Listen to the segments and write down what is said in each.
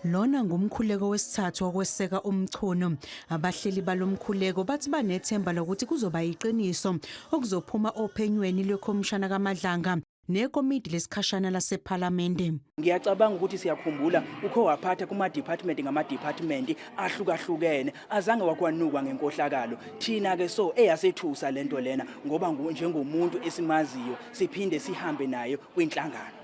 Lona ngumkhuleko wesithathu okweseka umchunu. Abahleli balomkhuleko bathi banethemba lokuthi kuzoba yiqiniso okuzophuma ophenyweni lwekhomishana kaMadlanga nekomidi lesikhashana lasePhalamende. Ngiyacabanga ukuthi siyakhumbula ukho waphatha kuma-department ngama-department ahlukahlukene azange wakwanukwa ngenkohlakalo. Thina ke so eyasethusa lento lena ngoba njengomuntu esimaziyo siphinde sihambe nayo kwinhlangano.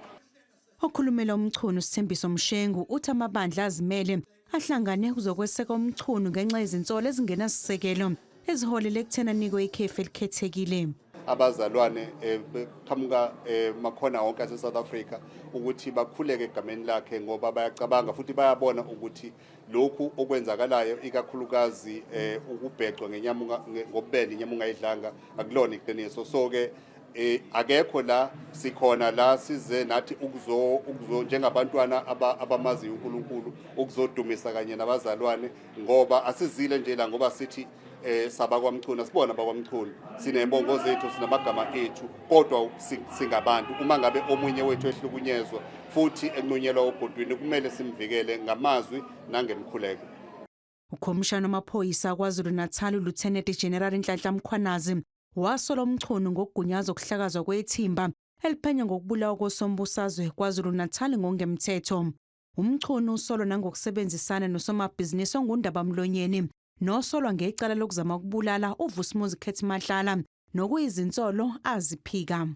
Okhulumela umchunu Sithembiso Mshengu uthi amabandla azimele ahlangane kuzokweseka umchunu ngenxa yezinsolo ezingenasisekelo eziholele ekuthena nikwe ikhefu elikhethekile. Abazalwane qhamuka makhona wonke ase-South Africa ukuthi bakhuleke egameni lakhe ngoba bayacabanga futhi bayabona ukuthi lokhu okwenzakalayo ikakhulukazi ukubhecwa ngobubende inyama ungayidlanga akulona iqiniso. So-ke akekho la sikhona la size nathi ukuzo njengabantwana abamaziyo uNkulunkulu ukuzodumisa kanye nabazalwane ngoba asizile nje la ngoba sithi sabakwamchunu sibona bakwamchunu sinembongo zethu sinamagama ethu kodwa singabantu. Uma ngabe omunye wethu ehlukunyezwa futhi enqunyelwa obhodweni kumele simvikele ngamazwi nangemkhuleko. Ukhomishana wamaphoyisa KwaZulu-Natal uLieutenant General Nhlanhla Mkhwanazi wasola umchunu ngokugunyaza ukuhlakazwa kwethimba eliphenya ngokubulawa kosombusazwe KwaZulu-Natal ngongemthetho. Umchunu usolwa nangokusebenzisana nosomabhizinisi ongundabamlonyeni nosolwa ngecala lokuzama ukubulala uVusumuzi Khethemahlala nokuyizinsolo aziphika.